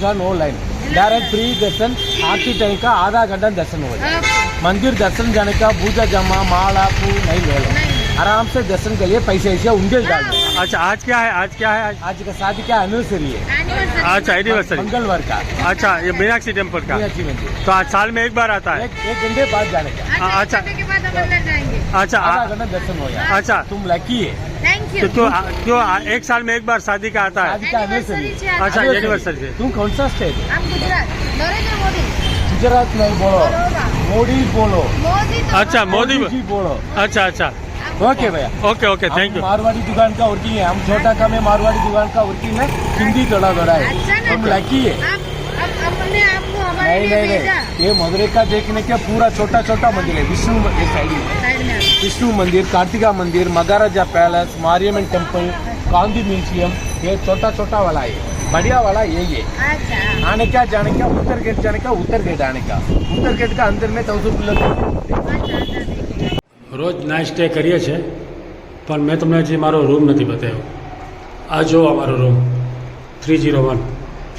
का no line, direct free दर्शन। आरती time का आधा घंटा दर्शन हो जाए। मंदिर दर्शन जाने का पूजा जमा माला फूल नहीं लेना, आराम से दर्शन के लिए पैसे ऐसे उनके डाल दो। अच्छा आज क्या है? आज का शादी का एनिवर्सरी है। अच्छा एनिवर्सरी मंगलवार का। अच्छा ये मीनाक्षी टेम्पल का। मीनाक्षी मंदिर तो आज साल में एक बार आता है। एक घंटे बाद जाने का। अच्छा के बाद हम अंदर जाएंगे। अच्छा आधा घंटा दर्शन हो जाए। अच्छा तुम लकी है। थैंक तो यू। क्यों एक साल में एक बार शादी का आता है? शादी का एनिवर्सरी। अच्छा एनिवर्सरी से। तुम कौन सा स्टेट है? हम गुजरात। नरेंद्र मोदी। गुजरात नहीं बोलो, मोदी बोलो। मोदी तो अच्छा मोदी जी बोलो। अच्छा अच्छा ओके भैया। ओके ओके थैंक हम यू। मारवाड़ी दुकान का वर्किंग है। हम छोटा काम है, मारवाड़ी दुकान का वर्किंग है। हिंदी थोड़ा थोड़ा है। अच्छा ना। तुम लकी है। हमने आपको हमारे नहीं लिए नहीं भेजा। नहीं, ये मदुरई का देखने का पूरा छोटा छोटा मंदिर है। विष्णु ये साइड में साइड में। विष्णु मंदिर, कार्तिका मंदिर, महाराजा पैलेस, मारियம்மன் टेम्पल, गांधी म्यूजियम, ये छोटा छोटा वाला है। बढ़िया वाला यही है। अच्छा। आने का जाने का, उत्तर गेट जाने का, उत्तर गेट आने का। उत्तर गेट का अंदर में 1000 किलोमीटर। રોજ નાઇટ સ્ટે કરીએ છીએ, પણ મેં તમને હજી મારો રૂમ નથી બતાવ્યો. આ જો અમારો રૂમ 301.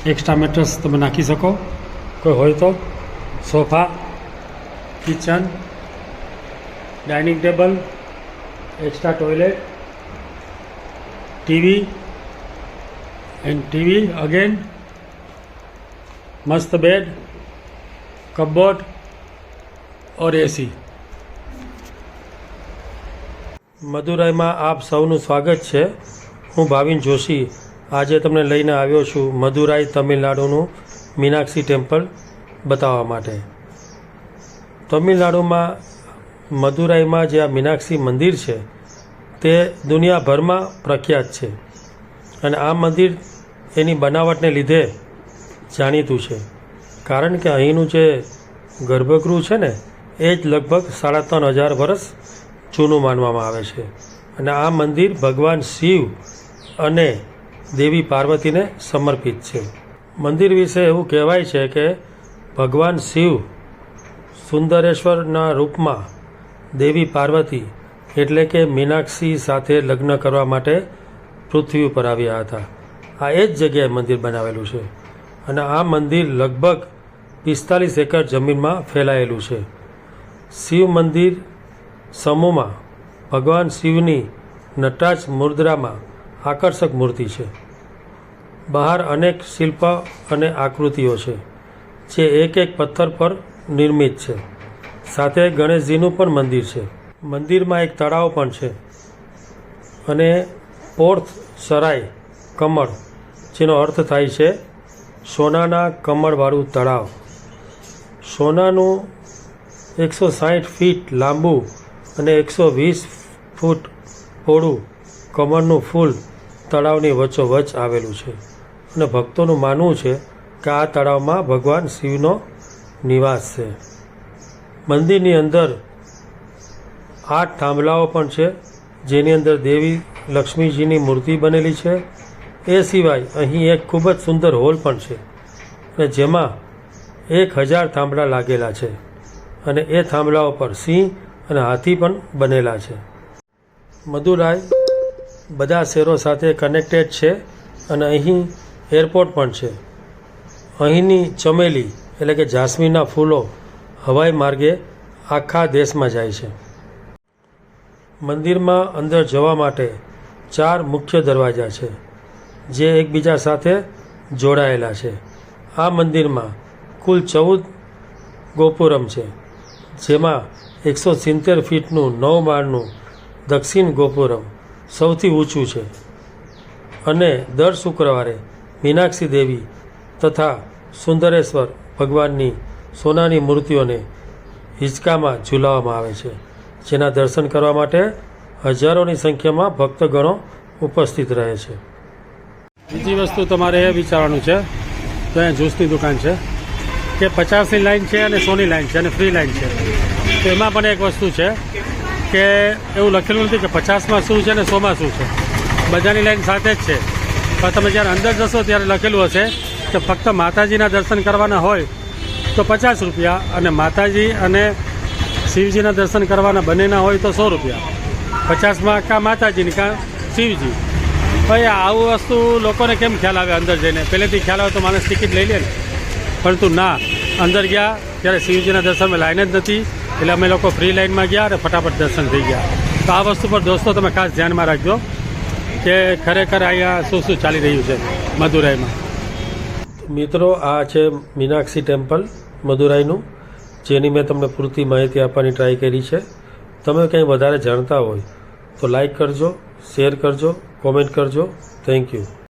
એક્સ્ટ્રા મેટ્રેસ તમે નાખી શકો કોઈ હોય તો. Sofa, kitchen, dining table, extra toilet, TV and TV again, મસ્ત બેડ, કપબોર્ડ और एसी. મદુરાઈમાં આપ સૌનું સ્વાગત છે. હું ભાવિન જોશી આજે તમને લઈને આવ્યો છું મદુરાઈ તમિલનાડુનું મીનાક્ષી ટેમ્પલ બતાવવા માટે. તમિલનાડુમાં મદુરાઈમાં જે આ મીનાક્ષી મંદિર છે તે દુનિયાભરમાં પ્રખ્યાત છે અને આ મંદિર એની બનાવટને લીધે જાણીતું છે, કારણ કે અહીંનું જે ગર્ભગૃહ છે ને એ જ લગભગ 3500 વર્ષ જૂનું માનવામાં આવે છે. અને આ મંદિર ભગવાન શિવ અને દેવી પાર્વતીને સમર્પિત છે. મંદિર વિશે એવું કહેવાય છે કે ભગવાન શિવ સુંદરેશ્વરના રૂપમાં દેવી પાર્વતી એટલે કે મીનાક્ષી સાથે લગ્ન કરવા માટે પૃથ્વી ઉપર આવ્યા હતા. આ એ જ જગ્યાએ મંદિર બનાવેલું છે અને આ મંદિર લગભગ 45 એકર જમીનમાં ફેલાયેલું છે. શિવ મંદિર સમૂહમાં ભગવાન શિવની નટરાજ મુદ્રામાં આકર્ષક મૂર્તિ છે. બહાર અનેક શિલ્પ અને આકૃતિઓ છે જે એક એક પથ્થર પર નિર્મિત છે. સાથે ગણેશજીનું પણ મંદિર છે. મંદિરમાં એક તળાવ પણ છે અને પોર્થ સરાય કમળ, જેનો અર્થ થાય છે સોનાના કમળવાળું તળાવ. સોનાનું 160 ફીટ લાંબુ અને 120 ફૂટ પહોળું કમળનું ફૂલ તળાવની વચ્ચોવચ્ચ આવેલું છે અને ભક્તોનું માનવું છે કે આ તળાવમાં ભગવાન શિવનો નિવાસ છે. મંદિરની અંદર 8 થાંભલાઓ પણ છે જેની અંદર દેવી લક્ષ્મીજીની મૂર્તિ બનેલી છે. એ સિવાય અહીં એક ખૂબ જ સુંદર હોલ પણ છે અને જેમાં 1000 થાંભલા લાગેલા છે અને એ થાંભલાઓ પર સિંહ અને હાથી પણ બનેલા છે. મદુરાઈ બધા શહેરો સાથે કનેક્ટેડ છે અને અહીં એરપોર્ટ પણ છે. અહીંની ચમેલી એટલે કે જાસ્મીનના ફૂલો હવાઈ માર્ગે આખા દેશમાં જાય છે. મંદિરમાં અંદર જવા માટે 4 મુખ્ય દરવાજા છે જે એકબીજા સાથે જોડાયેલા છે. આ મંદિરમાં કુલ 14 ગોપુરમ છે, જેમાં 170 ફીટનું 9 માળનું દક્ષિણ ગોપુરમ સૌથી ઊંચું છે અને દર શુક્રવારે મીનાક્ષી દેવી તથા સુંદરેશ્વર ભગવાનની સોનાની મૂર્તિઓને હિંચકામાં ઝૂલાવવામાં આવે છે, જેના દર્શન કરવા માટે હજારોની સંખ્યામાં ભક્તગણો ઉપસ્થિત રહે છે. બીજી વસ્તુ તમારે એ વિચારવાનું છે તો અહીંયા જ્યુસની દુકાન છે કે 50ની લાઈન છે અને 100ની લાઈન છે અને ફ્રી લાઈન છે. તો એમાં પણ એક વસ્તુ છે કે એવું લખેલું નથી કે 50માં શું છે અને 100માં શું છે. બધાની લાઈન સાથે જ છે, પણ તમે જ્યારે અંદર જશો ત્યારે લખેલું હશે કે ફક્ત માતાજીના દર્શન કરવાના હોય તો 50 રૂપિયા અને માતાજી અને શિવજીના દર્શન કરવાના બંનેના હોય તો 100 રૂપિયા. 50માં કાં માતાજીની કાં શિવજી. ભાઈ આવું વસ્તુ લોકોને કેમ ખ્યાલ આવે અંદર જઈને? પહેલેથી ખ્યાલ આવે તો માણસ ટિકિટ લઈ લે ને, પરંતુ ના, અંદર ગયા ત્યારે શિવજીના દર્શનમાં લાઈન જ નથી, એટલે અમે લોકો ફ્રી લાઈનમાં ગયા અને ફટાફટ દર્શન થઈ ગયા. તો આ વસ્તુ પર દોસ્તો તમે ખાસ ધ્યાનમાં રાખજો કે ખરેખર અહીંયા શું શું ચાલી રહ્યું છે મદુરાઈમાં. મિત્રો, આ છે મીનાક્ષી ટેમ્પલ મદુરાઈનું, જેની મેં તમને પૂરતી માહિતી આપવાની ટ્રાય કરી છે. તમે કંઈ વધારે જાણતા હોય તો લાઈક કરજો, શેર કરજો, કોમેન્ટ કરજો. Thank you.